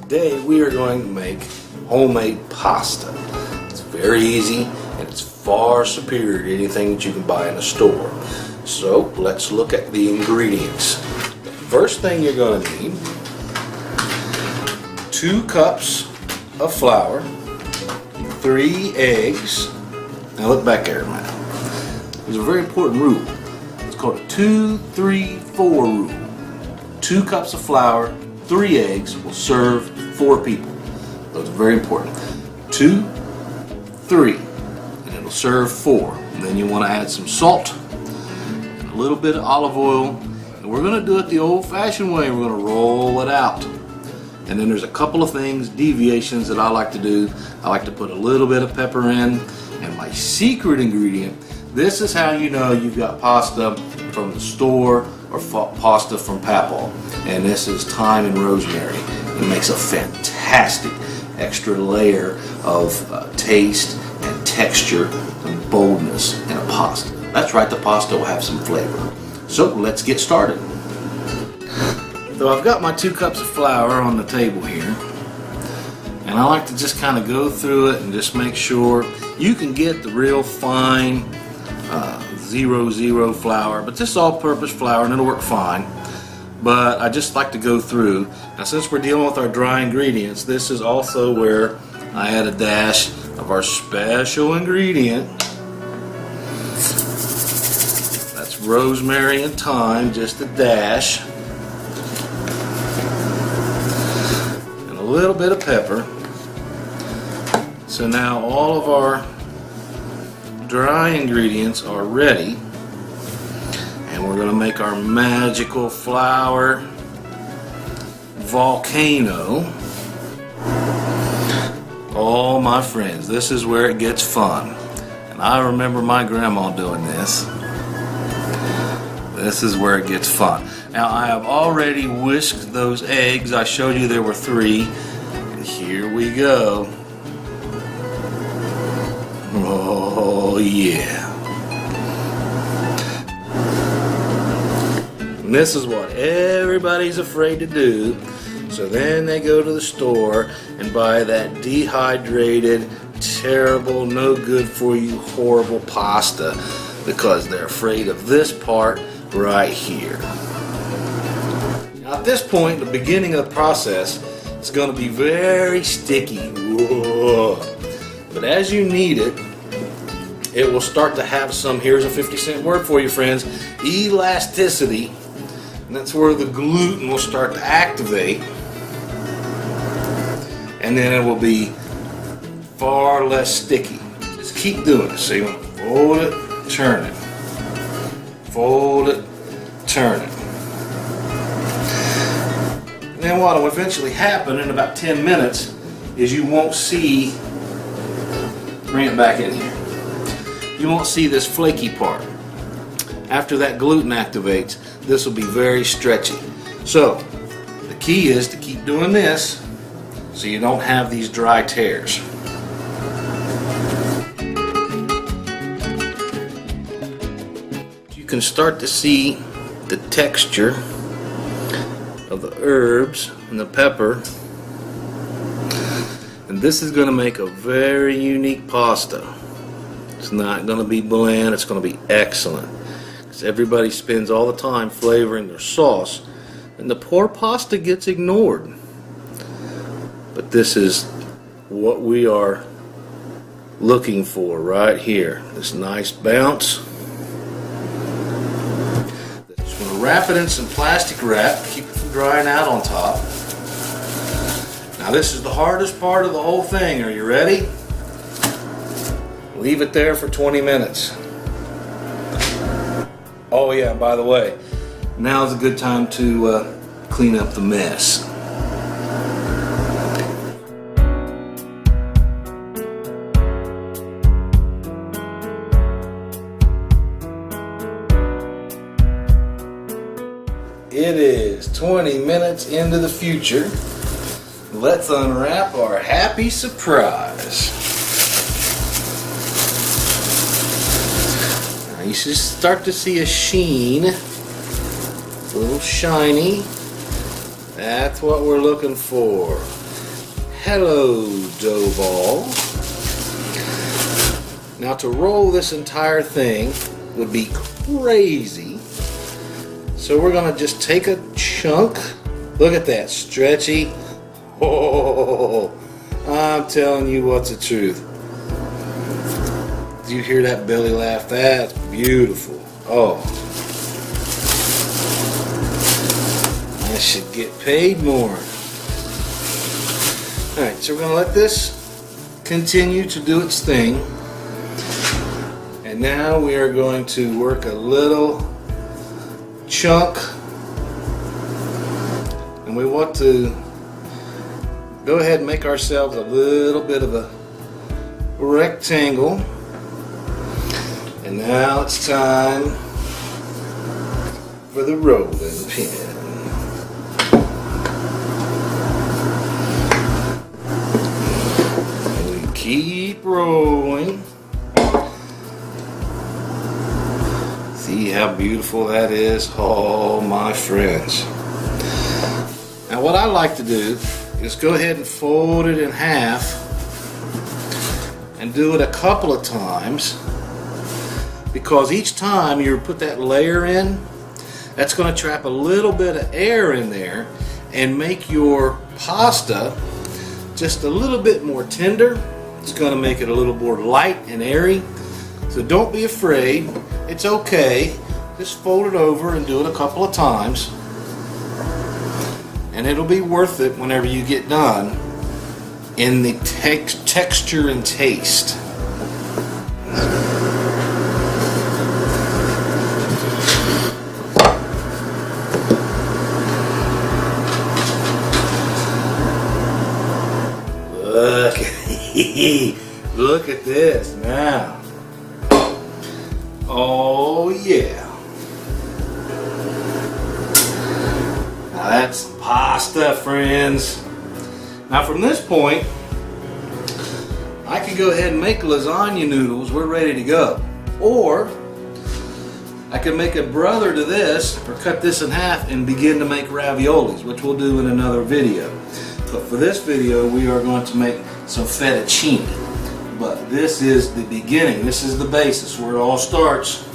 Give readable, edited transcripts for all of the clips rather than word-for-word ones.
Today we are going to make homemade pasta. It's very easy and it's far superior to anything that you can buy in a store. So let's look at the ingredients. The first thing you're going to need: 2 cups of flour, 3 eggs. Now look back there, man. There's a very important rule. It's called a 2-3-4 rule. 2 cups of flour, 3 eggs will serve 4 people. Those are very important. 2, 3, and it'll serve 4. And then you want to add some salt, and a little bit of olive oil, and we're going to do it the old-fashioned way. We're going to roll it out. And then there's a couple of things, deviations that I like to do. I like to put a little bit of pepper in, and my secret ingredient. This is how you know you've got pasta from the store or pasta from Papal. And this is thyme and rosemary. It makes a fantastic extra layer of taste and texture and boldness in a pasta. That's right, the pasta will have some flavor. So let's get started. So I've got my 2 cups of flour on the table here, and I like to just kind of go through it and just make sure. You can get the real fine 0-0 flour, but this is all-purpose flour and it'll work fine. But I just like to go through. Now, since we're dealing with our dry ingredients, this is also where I add a dash of our special ingredient. That's rosemary and thyme, just a dash. And a little bit of pepper. So now all of our dry ingredients are ready, and we're going to make our magical flour volcano. Oh, my friends, this is where it gets fun. And I remember my grandma doing this. This is where it gets fun. Now, I have already whisked those eggs. I showed you there were 3. And here we go. Oh yeah. And this is what everybody's afraid to do. So then they go to the store and buy that dehydrated, terrible, no good for you, horrible pasta because they're afraid of this part right here. Now at this point, the beginning of the process, it's going to be very sticky. Whoa. But as you knead it, it will start to have some, here's a 50-cent word for you, friends, elasticity. And that's where the gluten will start to activate. And then it will be far less sticky. Just keep doing it. So you want to fold it, turn it. Fold it, turn it. And then what will eventually happen in about 10 minutes is you won't see. Bring it back in here. You won't see this flaky part. After that gluten activates, this will be very stretchy. So, the key is to keep doing this so you don't have these dry tears. You can start to see the texture of the herbs and the pepper. And this is going to make a very unique pasta. It's not going to be bland, it's going to be excellent. Because everybody spends all the time flavoring their sauce, and the poor pasta gets ignored. But this is what we are looking for right here. This nice bounce. Just going to wrap it in some plastic wrap, keep it from drying out on top. Now this is the hardest part of the whole thing. Are you ready? Leave it there for 20 minutes. Oh yeah, by the way, now's a good time to clean up the mess. It is 20 minutes into the future. Let's unwrap our happy surprise. Now you should start to see a sheen. It's a little shiny. That's what we're looking for. Hello, dough ball. Now to roll this entire thing would be crazy. So we're gonna just take a chunk. Look at that, stretchy. Oh, I'm telling you what's the truth. Did you hear that belly laugh? That's beautiful. Oh, I should get paid more. Alright, so we're going to let this continue to do its thing. And now we are going to work a little chunk. And we want to go ahead and make ourselves a little bit of a rectangle. And now it's time for the rolling pin. Keep rolling. See how beautiful that is? Oh, my friends. Now what I like to do is go ahead and fold it in half and do it a couple of times, because each time you put that layer in, that's going to trap a little bit of air in there and make your pasta just a little bit more tender. It's going to make it a little more light and airy. So don't be afraid. It's okay. Just fold it over and do it a couple of times. And it'll be worth it whenever you get done in the texture and taste. Look at this now. Oh yeah. Now that's pasta, friends. Now from this point, I can go ahead and make lasagna noodles. We're ready to go. Or I can make a brother to this, or cut this in half and begin to make raviolis, which we'll do in another video. But for this video, we are going to make some fettuccine. But this is the beginning. This is the basis where it all starts.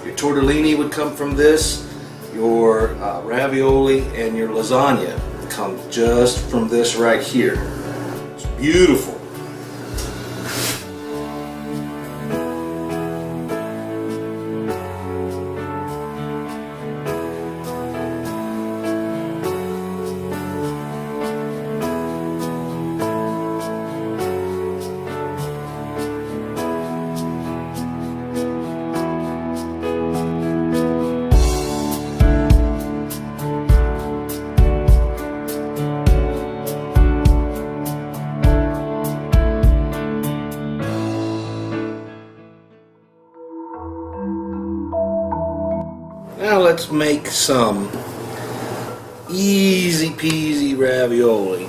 Your tortellini would come from this. Your ravioli and your lasagna come just from this right here. It's beautiful. Now let's make some easy peasy ravioli.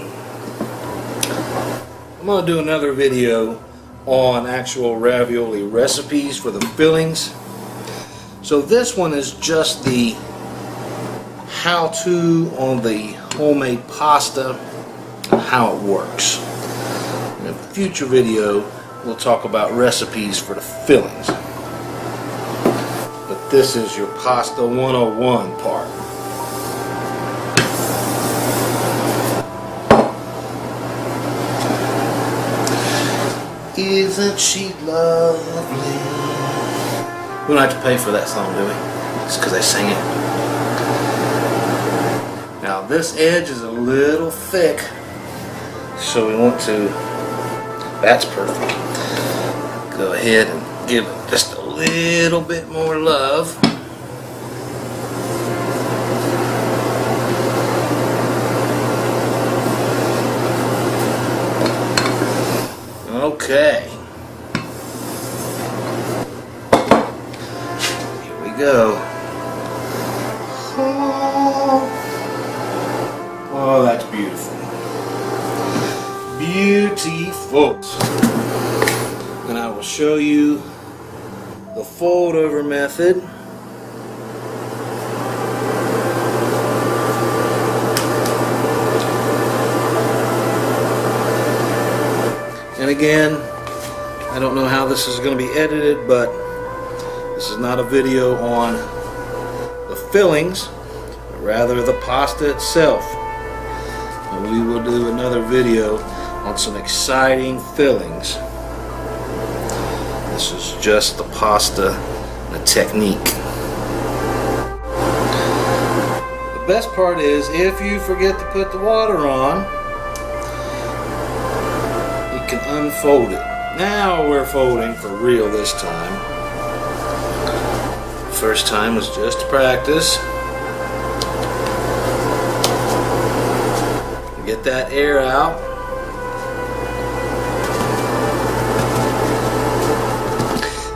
I'm going to do another video on actual ravioli recipes for the fillings. So this one is just the how-to on the homemade pasta and how it works. In a future video we'll talk about recipes for the fillings. This is your Pasta 101 part. Isn't she lovely? We don't have to pay for that song, do we? Just because they sing it. Now this edge is a little thick, so we want to, that's perfect. Go ahead and give it just a little bit more love. Okay. Here we go. Oh, that's beautiful. Beautiful. And I will show you the fold over method. again, I don't know how this is going to be edited, but this is not a video on the fillings, but rather the pasta itself. And we will do another video on some exciting fillings. This is just the pasta, the technique. The best part is if you forget to put the water on, you can unfold it. Now we're folding for real this time. First time was just practice. Get that air out.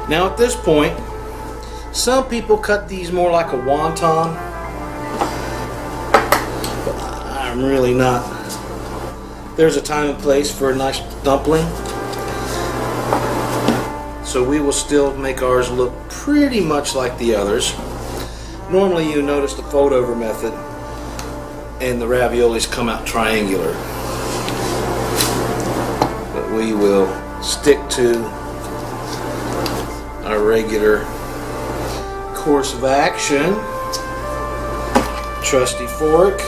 Now at this point, some people cut these more like a wonton, but I'm really not. There's a time and place for a nice dumpling, so we will still make ours look pretty much like the others. Normally you notice the fold over method and the raviolis come out triangular, but we will stick to our regular course of action. Trusty fork.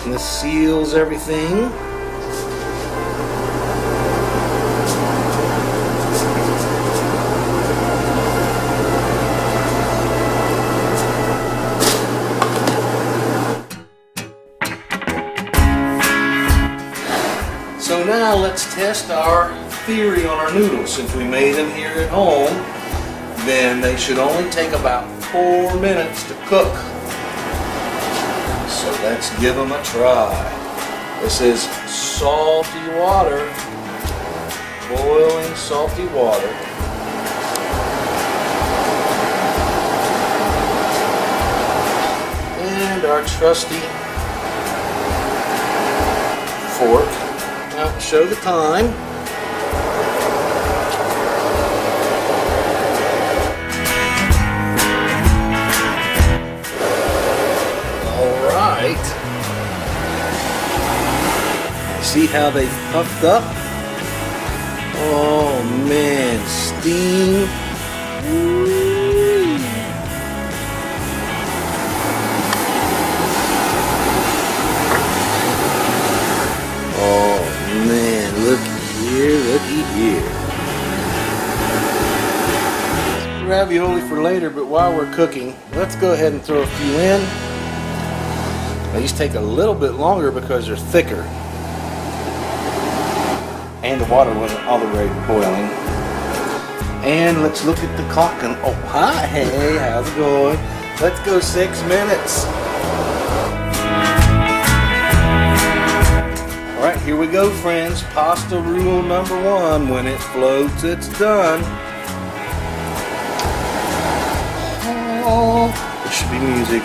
And this seals everything. So now let's test our theory on our noodles. Since we made them here at home, then they should only take about 4 minutes to cook. So let's give them a try. This is salty water, boiling salty water. And our trusty fork. Now show the time. All right. See how they puffed up? Oh man, steam. Woo. Looky here. Ravioli for later, but while we're cooking, let's go ahead and throw a few in. These take a little bit longer because they're thicker. And the water wasn't already boiling. And let's look at the clock and, oh hi, hey, how's it going? Let's go 6 minutes. Alright, here we go, friends. Pasta rule number 1. When it floats, it's done. Oh, there should be music.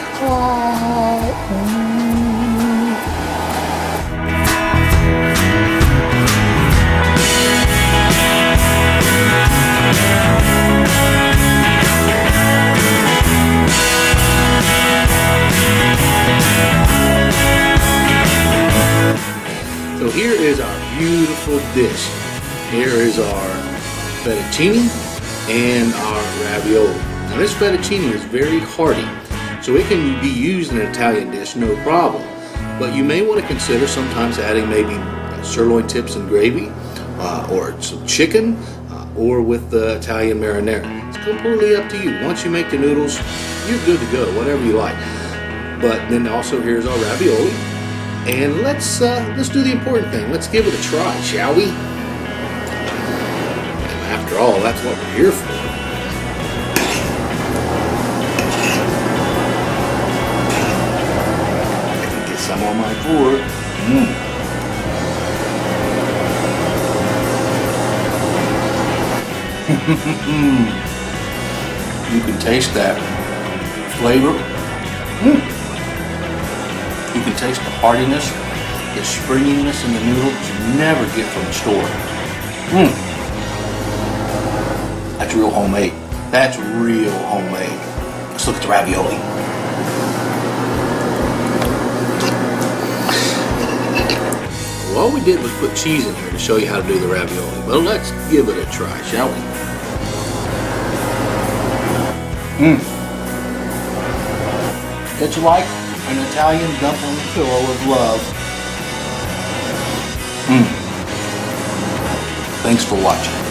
So here is our beautiful dish. Here is our fettuccine and our ravioli. Now this fettuccine is very hearty, so it can be used in an Italian dish, no problem. But you may want to consider sometimes adding maybe sirloin tips and gravy, or some chicken, or with the Italian marinara. It's completely up to you. Once you make the noodles, you're good to go, whatever you like. But then also here's our ravioli. And let's do the important thing. Let's give it a try, shall we? And after all, that's what we're here for. I can get some on my fork. You can taste that flavor. You can taste the heartiness, the springiness in the noodle that you never get from the store. That's real homemade. That's real homemade. Let's look at the ravioli. Well, all we did was put cheese in here to show you how to do the ravioli. But let's give it a try, shall we? That you like an Italian dumpling pillow of love. Thanks for watching.